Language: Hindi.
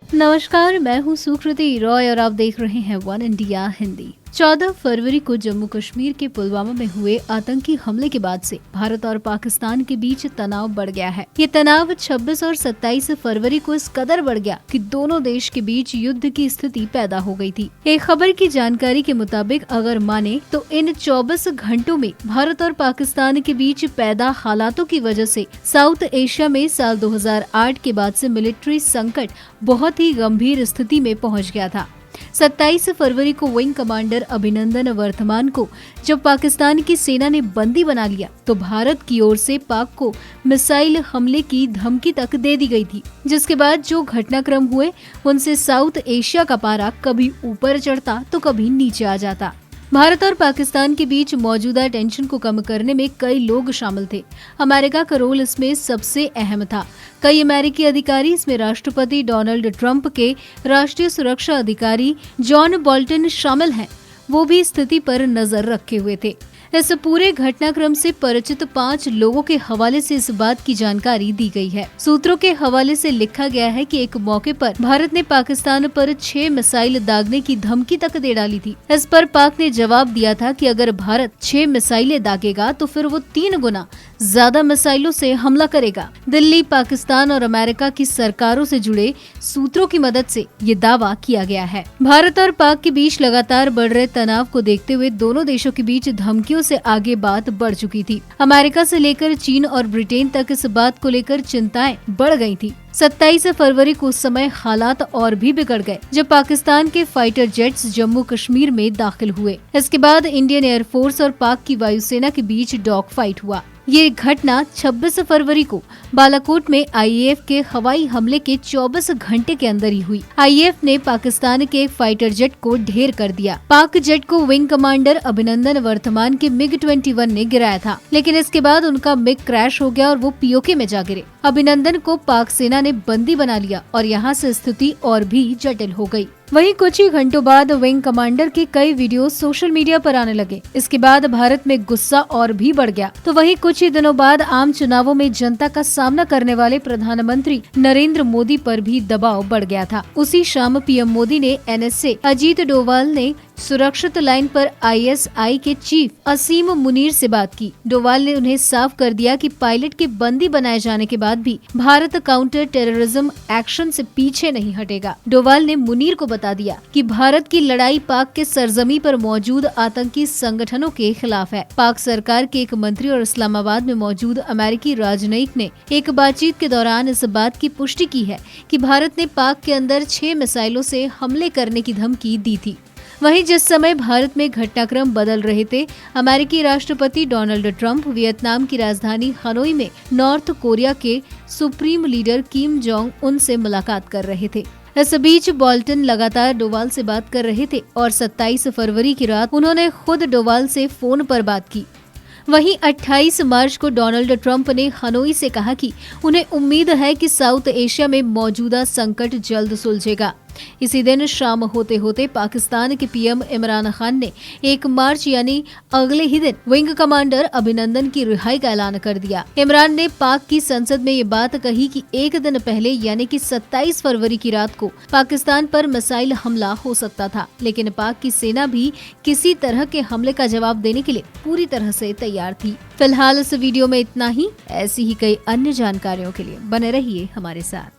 नमस्कार, मैं हूँ सुकृति रॉय और आप देख रहे हैं वन इंडिया हिंदी। 14 फरवरी को जम्मू कश्मीर के पुलवामा में हुए आतंकी हमले के बाद से भारत और पाकिस्तान के बीच तनाव बढ़ गया है। ये तनाव 26 और 27 फरवरी को इस कदर बढ़ गया कि दोनों देश के बीच युद्ध की स्थिति पैदा हो गई थी। एक खबर की जानकारी के मुताबिक अगर माने तो इन 24 घंटों में भारत और पाकिस्तान के बीच पैदा हालातों की वजह से साउथ एशिया में साल 2008 के बाद से मिलिट्री संकट बहुत ही गंभीर स्थिति में पहुंच गया था। 27 फरवरी को विंग कमांडर अभिनंदन वर्तमान को जब पाकिस्तान की सेना ने बंदी बना लिया तो भारत की ओर से पाक को मिसाइल हमले की धमकी तक दे दी गई थी, जिसके बाद जो घटनाक्रम हुए उनसे साउथ एशिया का पारा कभी ऊपर चढ़ता तो कभी नीचे आ जाता। भारत और पाकिस्तान के बीच मौजूदा टेंशन को कम करने में कई लोग शामिल थे। अमेरिका का रोल इसमें सबसे अहम था। कई अमेरिकी अधिकारी, इसमें राष्ट्रपति डोनाल्ड ट्रंप के राष्ट्रीय सुरक्षा अधिकारी जॉन बोल्टन शामिल हैं। वो भी स्थिति पर नजर रखे हुए थे। इस पूरे घटनाक्रम से परिचित 5 लोगों के हवाले से इस बात की जानकारी दी गई है। सूत्रों के हवाले से लिखा गया है कि एक मौके पर भारत ने पाकिस्तान पर 6 मिसाइल दागने की धमकी तक दे डाली थी। इस पर पाक ने जवाब दिया था कि अगर भारत 6 मिसाइलें दागेगा तो फिर वो 3 गुना ज्यादा मिसाइलों से हमला करेगा। दिल्ली, पाकिस्तान और अमेरिका की सरकारों से जुड़े सूत्रों की मदद से ये दावा किया गया है। भारत और पाक के बीच लगातार बढ़ रहे तनाव को देखते हुए दोनों देशों के बीच धमकियों से आगे बात बढ़ चुकी थी। अमेरिका से लेकर चीन और ब्रिटेन तक इस बात को लेकर चिंताएं बढ़ गई थी। 27 फरवरी को उस समय हालात और भी बिगड़ गए जब पाकिस्तान के फाइटर जेट्स जम्मू कश्मीर में दाखिल हुए। इसके बाद इंडियन एयरफोर्स और पाक की वायुसेना के बीच डॉग फाइट हुआ। ये घटना 26 फरवरी को बालाकोट में आईएएफ के हवाई हमले के 24 घंटे के अंदर ही हुई। आईएएफ ने पाकिस्तान के फाइटर जेट को ढेर कर दिया। पाक जेट को विंग कमांडर अभिनंदन वर्तमान के MiG-21 ने गिराया था, लेकिन इसके बाद उनका मिग क्रैश हो गया और वो पीओके में जा गिरे। अभिनंदन को पाक सेना ने बंदी बना लिया और यहाँ से स्थिति और भी जटिल हो गई। वहीं कुछ ही घंटों बाद विंग कमांडर के कई वीडियो सोशल मीडिया पर आने लगे। इसके बाद भारत में गुस्सा और भी बढ़ गया। तो वहीं कुछ ही दिनों बाद आम चुनावों में जनता का सामना करने वाले प्रधानमंत्री नरेंद्र मोदी पर भी दबाव बढ़ गया था। उसी शाम पीएम मोदी ने एनएसए अजीत डोभाल ने सुरक्षित लाइन पर आईएसआई के चीफ असीम मुनीर से बात की। डोभाल ने उन्हें साफ कर दिया कि पायलट के बंदी बनाए जाने के बाद भी भारत काउंटर टेररिज्म एक्शन से पीछे नहीं हटेगा। डोभाल ने मुनीर को बता दिया कि भारत की लड़ाई पाक के सरजमी पर मौजूद आतंकी संगठनों के खिलाफ है। पाक सरकार के एक मंत्री और इस्लामाबाद में मौजूद अमेरिकी राजनयिक ने एक बातचीत के दौरान इस बात की पुष्टि की है कि भारत ने पाक के अंदर 6 मिसाइलों से हमले करने की धमकी दी थी। वहीं जिस समय भारत में घटनाक्रम बदल रहे थे, अमेरिकी राष्ट्रपति डोनाल्ड ट्रंप वियतनाम की राजधानी हनोई में नॉर्थ कोरिया के supreme leader Kim Jong Un से मुलाकात कर रहे थे। इस बीच बोल्टन लगातार डोभाल से बात कर रहे थे और 27 फरवरी की रात उन्होंने खुद डोभाल से फोन पर बात की। वहीं 28 मार्च को डोनाल्ड ट्रंप ने हनोई से कहा कि उन्हें उम्मीद है कि साउथ एशिया में मौजूदा संकट जल्द सुलझेगा। इसी दिन शाम होते होते पाकिस्तान के पीएम इमरान खान ने 1 मार्च यानी अगले ही दिन विंग कमांडर अभिनंदन की रिहाई का ऐलान कर दिया। इमरान ने पाक की संसद में ये बात कही कि एक दिन पहले यानी कि 27 फरवरी की रात को पाकिस्तान पर मिसाइल हमला हो सकता था, लेकिन पाक की सेना भी किसी तरह के हमले का जवाब देने के लिए पूरी तरह से तैयार थी। फिलहाल इस वीडियो में इतना ही। ऐसी ही कई अन्य जानकारियों के लिए बने रहिए हमारे साथ।